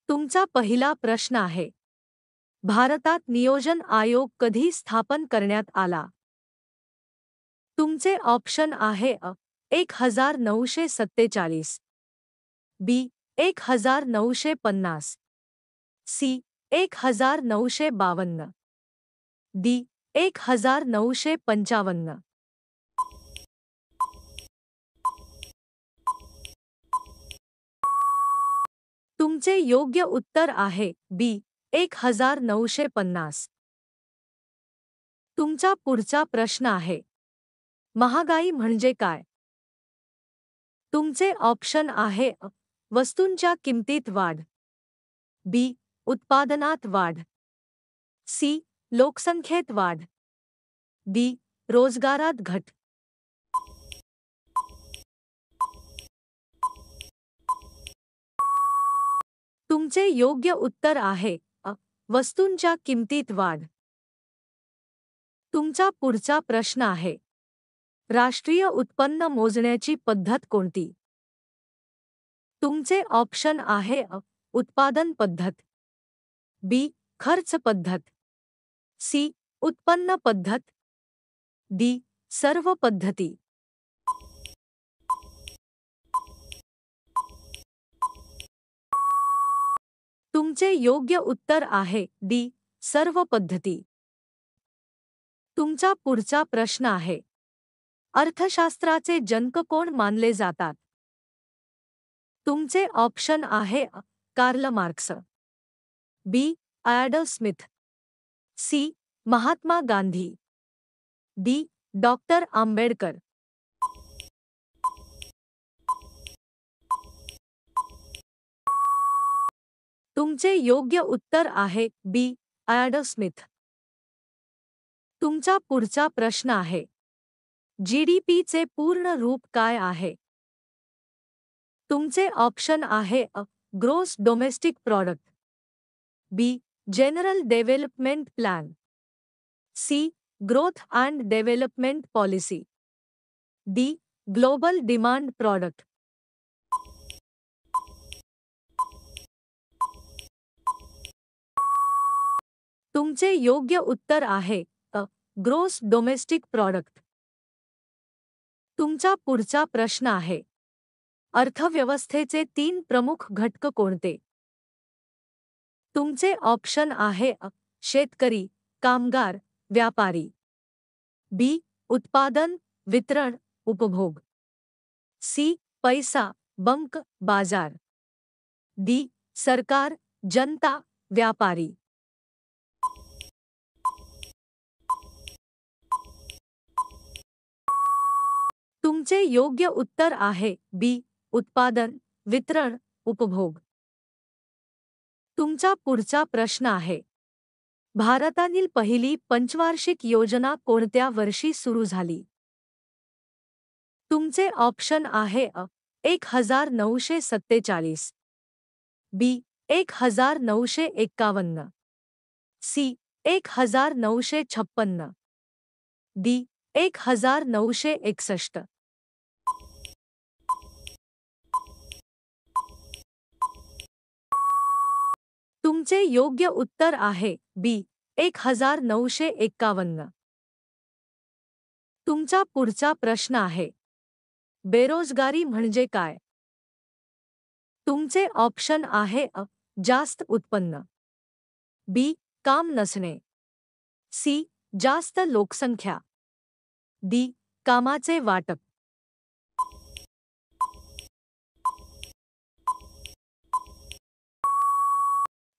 तुमचा पहिला प्रश्न आहे, भारतात नियोजन आयोग कधी स्थापन करण्यात आला? तुमचे ऑप्शन आहे 1947, बी 1950, सी 1952, डी 1955. तुमचे योग्य उत्तर आहे बी 1950. तुमचा पुढचा प्रश्न आहे, महागाई म्हणजे काय? तुमचे ऑप्शन आहे वस्तूंच्या किमतीत वाढ, बी उत्पादनात वाढ, सी लोकसंख्येत वाढ, डी रोजगारात घट. तुमचे योग्य उत्तर आहे वस्तूंच्या किमतीत वाढ. तुमचा पुढचा प्रश्न आहे, राष्ट्रीय उत्पन्न मोजण्याची पद्धत कोणती? तुमचे ऑप्शन आहे उत्पादन पद्धत, बी खर्च पद्धत, सी उत्पन्न पद्धत, डी सर्व पद्धती. तुमचे योग्य उत्तर आहे डी सर्व पद्धती. तुमचा पुढचा प्रश्न आहे, अर्थशास्त्राचे जनक कोण मानले जातात? तुमचे ऑप्शन आहे Karl Marx, B Adam Smith, C Mahatma Gandhi, D doctor Ambedkar. तुमचे योग्य उत्तर आहे बी ॲडम स्मिथ. तुमचा पुढचा प्रश्न आहे, जीडीपीचे पूर्ण रूप काय आहे? तुमचे ऑप्शन आहे gross domestic product, B general development plan, C growth and development policy, D global demand product. तुमचे योग्य उत्तर आहे ग्रोस डोमेस्टिक प्रॉडक्ट. तुमचा पुढचा प्रश्न आहे, अर्थव्यवस्थेचे 3 प्रमुख घटक कोणते? तुमचे ऑप्शन आहे शेतकरी, कामगार, व्यापारी, बी उत्पादन, वितरण, उपभोग, सी पैसा, बंक, बाजार, डी सरकार, जनता, व्यापारी. तुमचे योग्य उत्तर आहे बी उत्पादन, वितरण, उपभोग. तुमचा पुढचा प्रश्न आहे, भारतातील पहिली पंचवार्षिक योजना कोणत्या वर्षी सुरू झाली? तुमचे ऑप्शन आहे 1947, बी 1951, सी 1956, डी 1961. तुमचे योग्य उत्तर आहे बी 1951. तुमचा पुढचा प्रश्न आहे, बेरोजगारी म्हणजे काय? तुमचे ऑप्शन आहे जास्त उत्पन्न, बी काम नसणे, सी जास्त लोकसंख्या, डी कामाचे वाटप.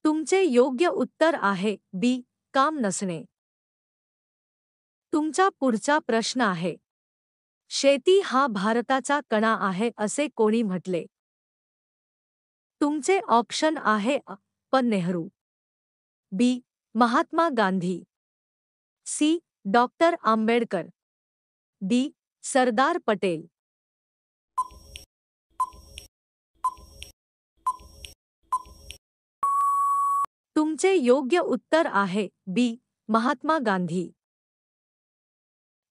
तुमचे योग्य उत्तर आहे बी काम नसणे. तुमचा पुढचा प्रश्न आहे, शेती हा भारताचा कणा आहे असे कोणी म्हटले? तुमचे ऑप्शन आहे Nehru, B Mahatma Gandhi, C doctor Ambedkar, D Sardar Patel. तुमचे योग्य उत्तर आहे बी महात्मा गांधी.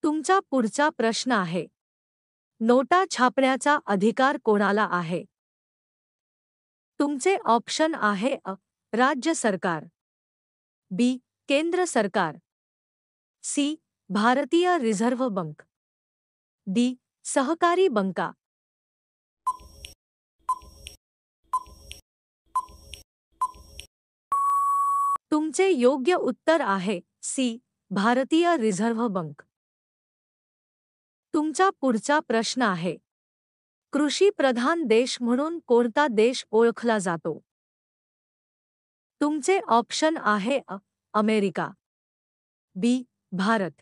तुमचा पुढचा प्रश्न आहे, नोटा छापण्याचा अधिकार कोणाला आहे? तुमचे ऑप्शन आहे अ. राज्य सरकार, बी. केंद्र सरकार, सी. भारतीय रिझर्व्ह बँक, डी. सहकारी बँका. तुमचे योग्य उत्तर आहे सी. भारतीय रिझर्व्ह बँक. तुमचा पुढचा प्रश्न आहे, कृषी प्रधान देश म्हणून कोणता देश ओळखला जातो? तुमचे ऑप्शन आहे अ. America, B. Bharat,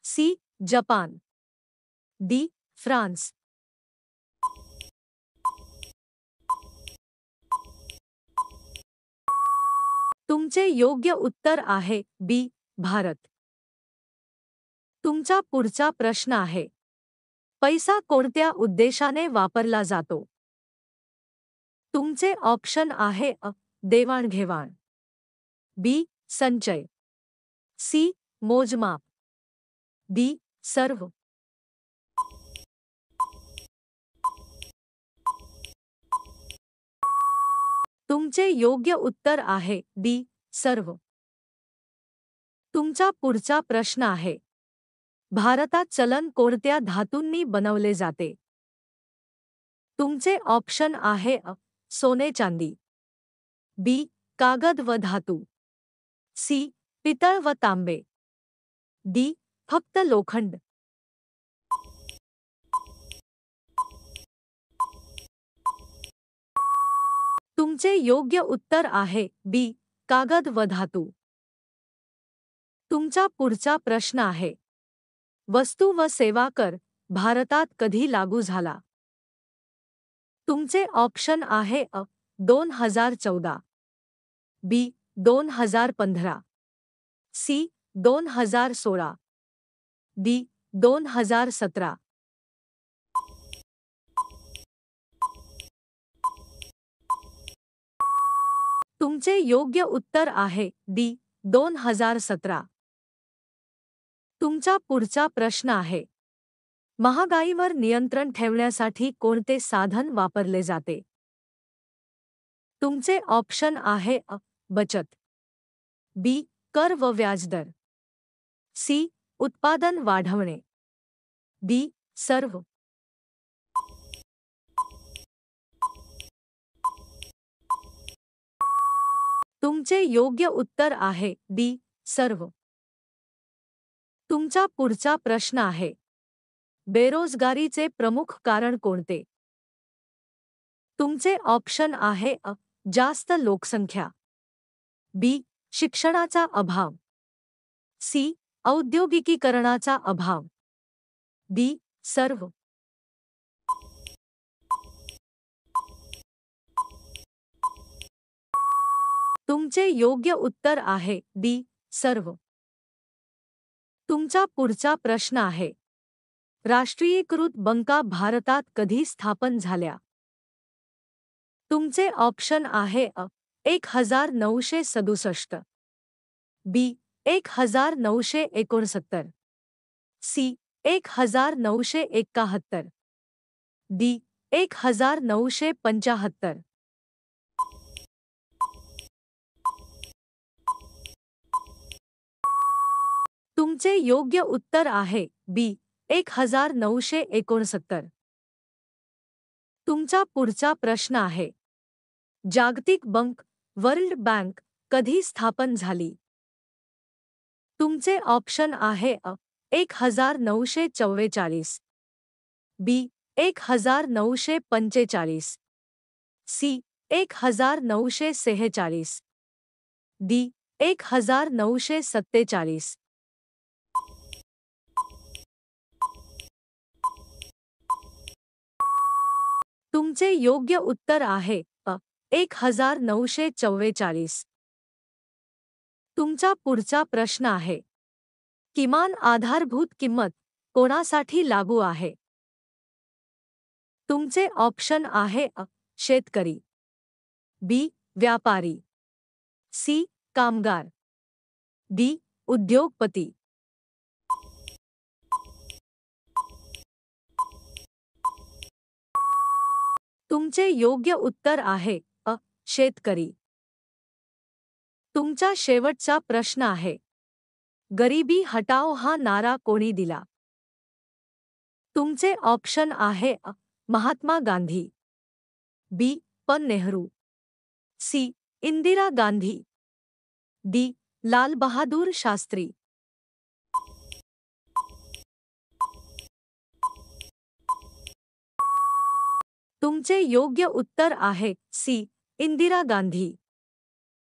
C. Japan, D. France. तुमचे योग्य उत्तर आहे बी. भारत. तुमचा पुढचा प्रश्न आहे, पैसा कोणत्या उद्देशाने वापरला जातो? तुमचे ऑप्शन आहे अ. देवाणघेवाण, बी. संचय, सी. मोजमाप, डी. सर्व. तुमचे योग्य उत्तर आहे डी. सर्व. तुमचा पुढचा प्रश्न आहे, भारतात चलन कोणत्या धातूंनी बनवले जाते? तुमचे ऑप्शन आहे अ. सोने चांदी, बी. कागद व धातू, सी. पितळ व तांबे, डी. फक्त लोखंड. तुमचे योग्य उत्तर आहे बी. कागद व धातू. तुमचा पुढचा प्रश्न आहे, वस्तू व सेवा कर भारतात कधी लागू झाला? तुमचे ऑप्शन आहे अ. 2014, बी. 2015, सी. 2016, डी. 2017. तुमचे योग्य उत्तर आहे डी. 2017. तुमचा पुढचा प्रश्न आहे, महागाईवर नियंत्रण ठेवण्यासाठी कोणते साधन वापरले जाते? तुमचे ऑप्शन आहे अ. बचत, बी. कर व व्याजदर, सी. उत्पादन वाढवणे, डी. सर्व. तुमचे योग्य उत्तर आहे डी. सर्व. तुमचा पुढचा प्रश्न आहे, बेरोजगारीचे प्रमुख कारण कोणते? तुमचे ऑप्शन आहे अ. जास्त लोकसंख्या, बी. शिक्षणाचा अभाव, सी. औद्योगिकीकरणाचा अभाव, डी. सर्व. तुमचे योग्य उत्तर आहे डी. सर्व. तुमचा पुढचा प्रश्न आहे, राष्ट्रीयीकृत बँका भारतात कधी स्थापन झाल्या? तुमचे ऑप्शन आहे अ. 1967, बी. 1969, सी. 1971, डी. 1975. तुमचे योग्य उत्तर आहे बी. 1969. तुमचा पुढचा प्रश्न आहे, जागतिक बँक वर्ल्ड बँक कधी स्थापन झाली? तुमचे ऑप्शन आहे अ. 1944, बी. 1945, सी. 1946, डी. 1947. तुमचे योग्य उत्तर आहे अ. 1944. तुमचा पुढचा प्रश्न आहे, किमान आधारभूत किंमत कोणासाठी लागू आहे? तुमचे ऑप्शन आहे अ. शेतकरी, बी. व्यापारी, सी. कामगार, डी. उद्योगपती. तुमचे योग्य उत्तर आहे शेतकरी. तुमचा शेवटचा प्रश्न आहे. गरिबी हटाओ हा नारा कोणी दिला? तुमचे ऑप्शन आहे अ. महात्मा गांधी, बी. पण नेहरू, सी. इंदिरा गांधी, डी. लाल बहादूर शास्त्री. तुमचे योग्य उत्तर आहे सी. इंदिरा गांधी.